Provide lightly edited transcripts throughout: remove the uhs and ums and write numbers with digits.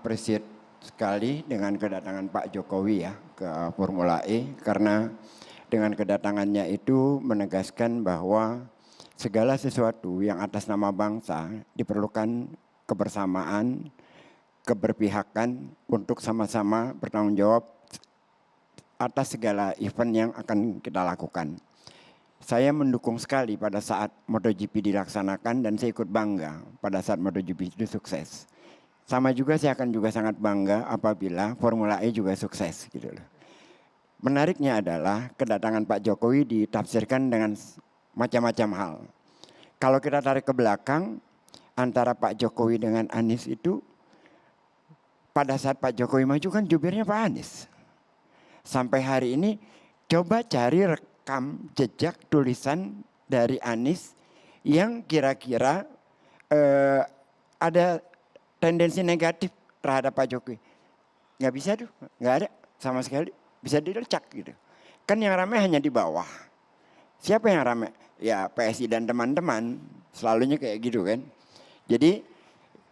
appreciate sekali dengan kedatangan Pak Jokowi ya ke Formula E, karena dengan kedatangannya itu menegaskan bahwa segala sesuatu yang atas nama bangsa diperlukan kebersamaan, keberpihakan untuk sama-sama bertanggung jawab atas segala event yang akan kita lakukan. Saya mendukung sekali pada saat MotoGP dilaksanakan dan saya ikut bangga pada saat MotoGP itu sukses. Sama juga saya akan juga sangat bangga apabila Formula E juga sukses gitu loh. Menariknya adalah kedatangan Pak Jokowi ditafsirkan dengan macam-macam hal. Kalau kita tarik ke belakang antara Pak Jokowi dengan Anies itu, pada saat Pak Jokowi maju kan jubirnya Pak Anies. Sampai hari ini coba cari rekam jejak tulisan dari Anies yang kira-kira ada tendensi negatif terhadap Pak Jokowi. Nggak bisa tuh, nggak ada sama sekali. Bisa dilecak gitu. Kan yang ramai hanya di bawah. Siapa yang ramai? Ya PSI dan teman-teman, selalunya kayak gitu kan. Jadi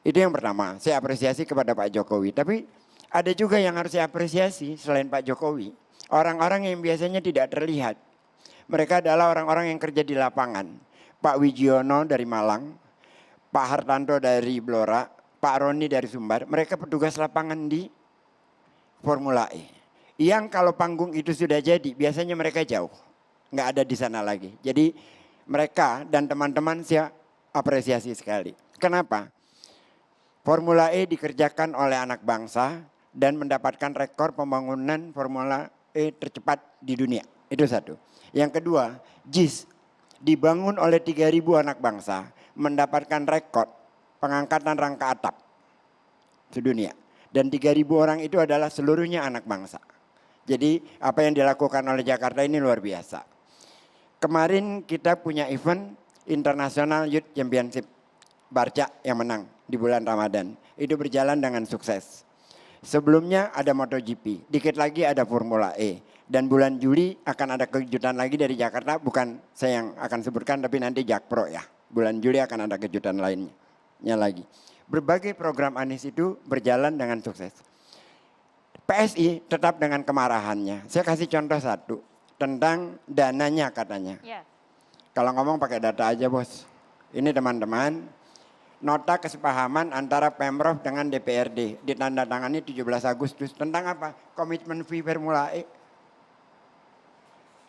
itu yang pertama, saya apresiasi kepada Pak Jokowi. Tapi ada juga yang harus saya apresiasi selain Pak Jokowi. Orang-orang yang biasanya tidak terlihat. Mereka adalah orang-orang yang kerja di lapangan. Pak Wijiono dari Malang, Pak Hartanto dari Blora, Pak Roni dari Sumbar. Mereka petugas lapangan di Formula E. Yang kalau panggung itu sudah jadi, biasanya mereka jauh. Nggak ada di sana lagi. Jadi mereka dan teman-teman saya apresiasi sekali. Kenapa? Formula E dikerjakan oleh anak bangsa dan mendapatkan rekor pembangunan Formula E tercepat di dunia. Itu satu. Yang kedua, JIS dibangun oleh 3.000 anak bangsa, mendapatkan rekor pengangkatan rangka atap sedunia. Dan 3.000 orang itu adalah seluruhnya anak bangsa. Jadi apa yang dilakukan oleh Jakarta ini luar biasa. Kemarin kita punya event International Youth Championship Barca yang menang di bulan Ramadan. Itu berjalan dengan sukses. Sebelumnya ada MotoGP, dikit lagi ada Formula E. Dan bulan Juli akan ada kejutan lagi dari Jakarta, bukan saya yang akan sebutkan tapi nanti Jakpro ya. Bulan Juli akan ada kejutan lainnya lagi. Berbagai program Anies itu berjalan dengan sukses. PSI tetap dengan kemarahannya. Saya kasih contoh satu tentang dananya katanya. Yeah. Kalau ngomong pakai data aja bos. Ini teman-teman, nota kesepahaman antara Pemprov dengan DPRD ditandatangani 17 Agustus tentang apa? Komitmen fee Formula E.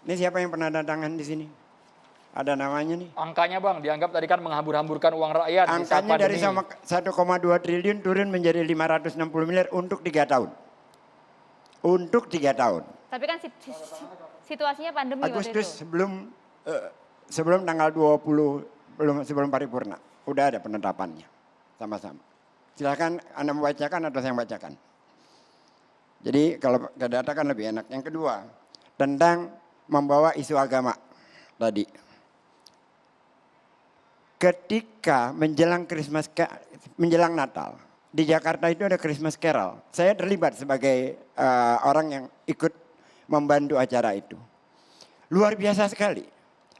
Ini siapa yang pernah tangan di sini? Ada namanya nih. Angkanya bang, dianggap tadi kan menghambur-hamburkan uang rakyat. Angkanya dari 1,2 triliun turun menjadi 560 miliar untuk 3 tahun. Untuk 3 tahun. Tapi kan situasinya pandemi Agustus sebelum tanggal 20, sebelum paripurna. Udah ada penetapannya sama-sama. Silakan Anda membacakan atau saya bacakan. Jadi kalau data kan lebih enak. Yang kedua, tentang membawa isu agama tadi. Ketika menjelang Natal, di Jakarta itu ada Christmas Carol. Saya terlibat sebagai orang yang ikut membantu acara itu. Luar biasa sekali.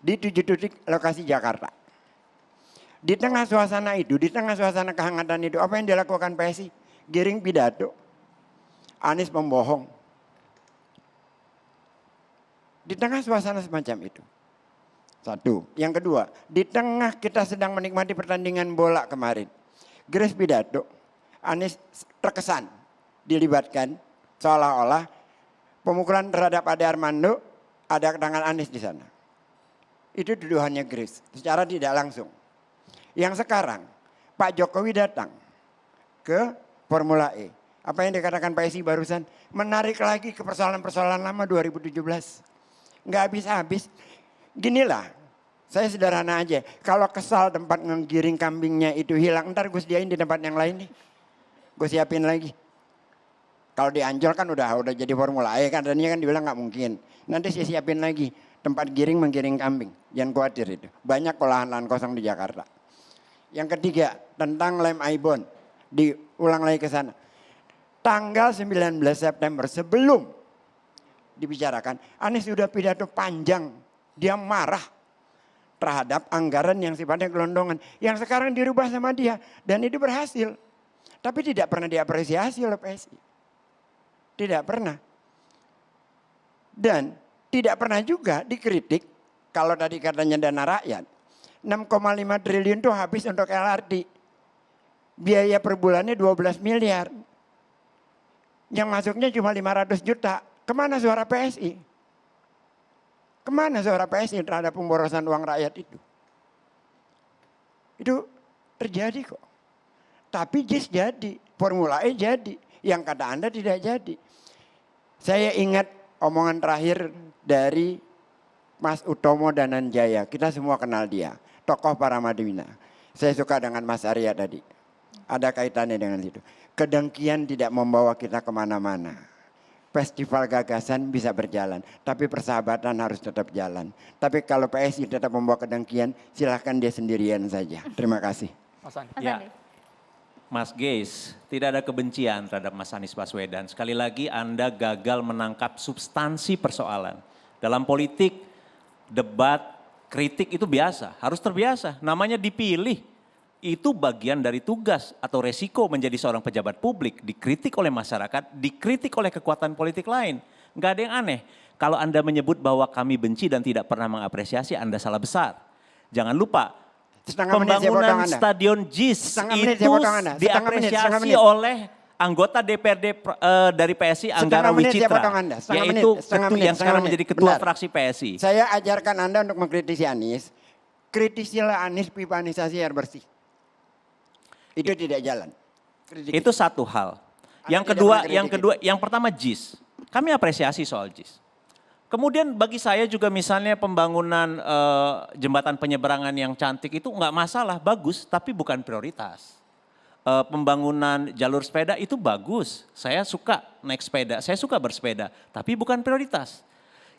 Di 7 titik lokasi Jakarta. Di tengah suasana itu, di tengah suasana kehangatan itu, apa yang dilakukan PSI? Giring pidato. Anies membohong. Di tengah suasana semacam itu. Satu. Yang kedua, di tengah kita sedang menikmati pertandingan bola kemarin. Grace pidato. Anies terkesan dilibatkan seolah-olah pemukulan terhadap Ade Armando ada tangan Anies di sana. Itu tuduhannya Grace secara tidak langsung. Yang sekarang Pak Jokowi datang ke Formula E. Apa yang dikatakan PSI barusan menarik lagi ke persoalan-persoalan lama 2017. Nggak habis-habis. Ginilah, saya sederhana aja. Kalau kesal tempat ngegiring kambingnya itu hilang, ntar gue sediain di tempat yang lain nih. Gue siapin lagi. Kalau di Ancol kan udah jadi Formula E kan, tadinya kan dibilang nggak mungkin. Nanti saya siapin lagi tempat menggiring kambing. Jangan khawatir itu. Banyak lahan kosong di Jakarta. Yang ketiga tentang lem Aibon, diulang lagi ke sana. Tanggal 19 September sebelum dibicarakan, Anies sudah pidato panjang. Dia marah terhadap anggaran yang sifatnya gelondongan. Yang sekarang dirubah sama dia dan itu berhasil. Tapi tidak pernah diapresiasi oleh PSI. Tidak pernah. Dan tidak pernah juga dikritik kalau tadi katanya dana rakyat. 6,5 triliun itu habis untuk LRT. Biaya per bulannya 12 miliar. Yang masuknya cuma 500 juta. Kemana suara PSI? Kemana suara PSI terhadap pemborosan uang rakyat itu? Itu terjadi kok. Tapi JIS jadi, Formula E jadi. Yang kata Anda tidak jadi. Saya ingat omongan terakhir dari Mas Utomo Dananjaya. Kita semua kenal dia. Tokoh Paramadina. Saya suka dengan Mas Arya tadi. Ada kaitannya dengan itu. Kedengkian tidak membawa kita kemana-mana. Festival gagasan bisa berjalan. Tapi persahabatan harus tetap jalan. Tapi kalau PSI tetap membawa kedengkian, silahkan dia sendirian saja. Terima kasih. Mas Andi. Mas Ya. Andi. Mas Geis, tidak ada kebencian terhadap Mas Anies Baswedan. Sekali lagi Anda gagal menangkap substansi persoalan. Dalam politik, debat, kritik itu biasa, harus terbiasa. Namanya dipilih, itu bagian dari tugas atau resiko menjadi seorang pejabat publik. Dikritik oleh masyarakat, dikritik oleh kekuatan politik lain. Nggak ada yang aneh. Kalau Anda menyebut bahwa kami benci dan tidak pernah mengapresiasi, Anda salah besar. Jangan lupa, Setengah menit saya potong pembangunan Anda. Stadion JIS Setengah menit itu saya potong Anda. Setengah menit, setengah diapresiasi menit. oleh anggota DPRD dari PSI Anggara Setengah menit saya Wicitra, potong Anda. Setengah yaitu menit, setengah ketua menit, yang setengah sekarang menit. menjadi ketua Benar. fraksi PSI. Saya ajarkan Anda untuk mengkritisi Anies. Kritisilah Anies pipanisasi air bersih. Itu tidak jalan. Kritik. Itu satu hal. Yang tidak kedua, mengkritik yang pertama JIS. Kami apresiasi soal JIS. Kemudian bagi saya juga misalnya pembangunan jembatan penyeberangan yang cantik itu nggak masalah, bagus, tapi bukan prioritas. Pembangunan jalur sepeda itu bagus, saya suka naik sepeda, saya suka bersepeda, tapi bukan prioritas.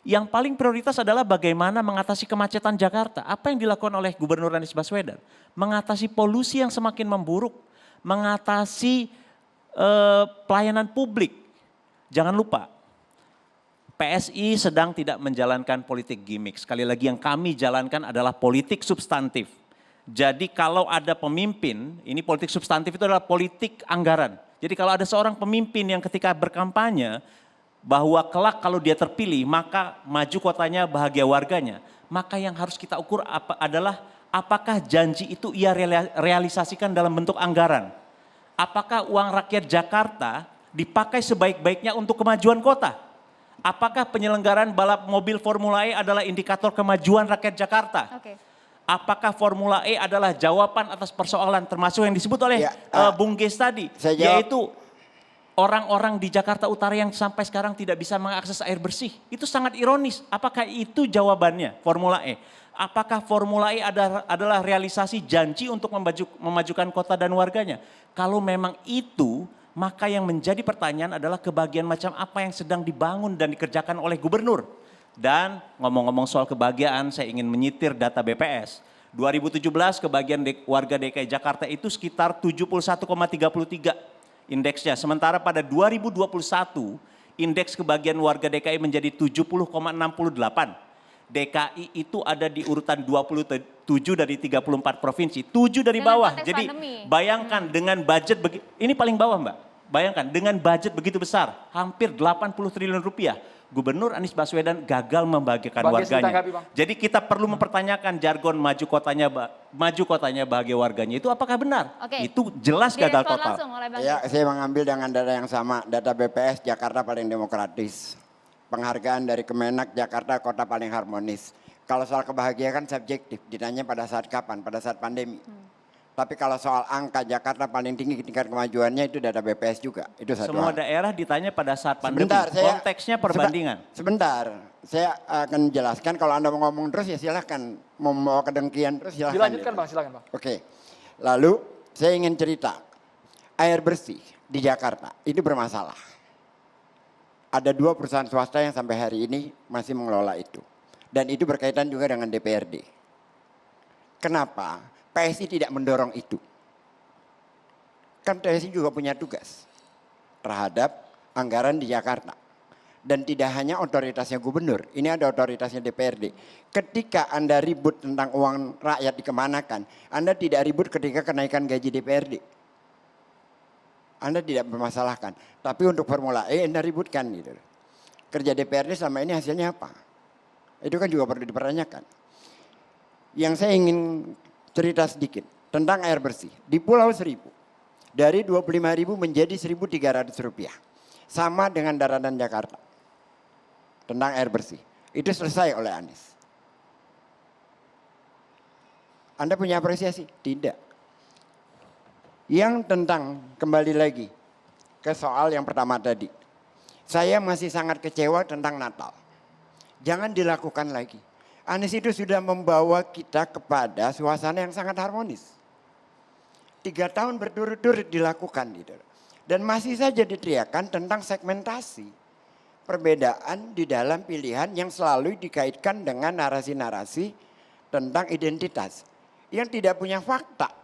Yang paling prioritas adalah bagaimana mengatasi kemacetan Jakarta. Apa yang dilakukan oleh Gubernur Anies Baswedan? Mengatasi polusi yang semakin memburuk, mengatasi pelayanan publik. Jangan lupa, PSI sedang tidak menjalankan politik gimmick. Sekali lagi yang kami jalankan adalah politik substantif. Jadi kalau ada pemimpin, ini politik substantif itu adalah politik anggaran. Jadi kalau ada seorang pemimpin yang ketika berkampanye, bahwa kelak kalau dia terpilih maka maju kotanya bahagia warganya. Maka yang harus kita ukur adalah apakah janji itu ia realisasikan dalam bentuk anggaran. Apakah uang rakyat Jakarta dipakai sebaik-baiknya untuk kemajuan kota. Apakah penyelenggaraan balap mobil Formula E adalah indikator kemajuan rakyat Jakarta? Oke. Apakah Formula E adalah jawaban atas persoalan termasuk yang disebut oleh Bung Geis tadi, saya jawab. yaitu orang-orang di Jakarta Utara yang sampai sekarang tidak bisa mengakses air bersih. Itu sangat ironis. Apakah itu jawabannya Formula E? Apakah Formula E adalah realisasi janji untuk memajukan kota dan warganya? Kalau memang itu, maka yang menjadi pertanyaan adalah kebahagiaan macam apa yang sedang dibangun dan dikerjakan oleh gubernur. Dan ngomong-ngomong soal kebahagiaan, saya ingin menyitir data BPS. 2017 kebahagiaan warga DKI Jakarta itu sekitar 71,33 indeksnya. Sementara pada 2021 indeks kebahagiaan warga DKI menjadi 70,68. DKI itu ada di urutan 27 dari 34 provinsi, 7 dari Dengan bawah. konteks Jadi pandemi. bayangkan dengan budget, ini paling bawah Mbak. Bayangkan dengan budget begitu besar, hampir 80 triliun rupiah. Gubernur Anies Baswedan gagal membahagiakan Bang Geis, warganya. ditanggapi, Bang. Jadi kita perlu mempertanyakan jargon maju kotanya bahagia warganya itu apakah benar? Oke. Itu jelas gagal Direspon total. langsung oleh Bang Ya, Geis. saya mengambil dengan data yang sama. Data BPS Jakarta paling demokratis. Penghargaan dari Kemenak Jakarta kota paling harmonis. Kalau soal kebahagiaan kan subjektif. Ditanya pada saat kapan? Pada saat pandemi. Tapi kalau soal angka Jakarta paling tinggi tingkat kemajuannya itu data BPS juga. Itu satu Semua hal. daerah ditanya pada saat pandemi. Sebentar, Konteksnya perbandingan. Sebentar, saya akan jelaskan. Kalau Anda mau ngomong terus ya silahkan. Mau membawa kedengkian terus silahkan. Dilanjutkan Bang, silakan Bang. Oke, lalu saya ingin cerita. Air bersih di Jakarta itu bermasalah. Ada 2 perusahaan swasta yang sampai hari ini masih mengelola itu. Dan itu berkaitan juga dengan DPRD. Kenapa? PSI tidak mendorong itu. Kan PSI juga punya tugas terhadap anggaran di Jakarta. Dan tidak hanya otoritasnya gubernur, ini ada otoritasnya DPRD. Ketika Anda ribut tentang uang rakyat dikemanakan, Anda tidak ribut ketika kenaikan gaji DPRD. Anda tidak bermasalahkan. Tapi untuk Formula E Anda ributkan gitu. Kerja DPRD selama ini hasilnya apa? Itu kan juga perlu dipertanyakan. Yang saya ingin cerita sedikit tentang air bersih. Di Pulau Seribu, dari 25.000 menjadi 1.300 rupiah. Sama dengan daratan Jakarta. Tentang air bersih. Itu selesai oleh Anies. Anda punya apresiasi? Tidak. Yang tentang, kembali lagi ke soal yang pertama tadi. Saya masih sangat kecewa tentang Natal. Jangan dilakukan lagi. Anies itu sudah membawa kita kepada suasana yang sangat harmonis. 3 tahun berturut-turut dilakukan gitu. Dan masih saja diteriakan tentang segmentasi. Perbedaan di dalam pilihan yang selalu dikaitkan dengan narasi-narasi tentang identitas. Yang tidak punya fakta.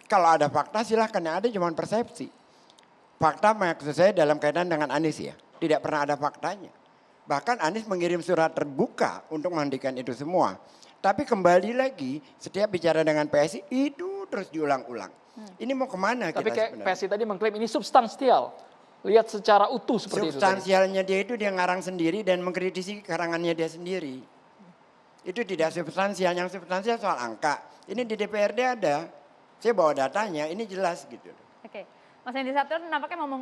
Kalau ada fakta silahkan, yang ada cuma persepsi. Fakta maksud saya dalam kaitan dengan Anies ya. Tidak pernah ada faktanya. Bahkan Anies mengirim surat terbuka untuk menghentikan itu semua. Tapi kembali lagi setiap bicara dengan PSI itu terus diulang-ulang. Ini mau kemana Tapi kita kayak sebenarnya? PSI tadi mengklaim ini substansial. Lihat secara utuh seperti itu. Substansialnya dia itu dia ngarang sendiri dan mengkritisi karangannya dia sendiri. Itu tidak substansial. Yang substansial soal angka. Ini di DPRD ada. Saya bawa datanya, ini jelas gitu. Oke, Mas Hendy Satrio nampaknya mau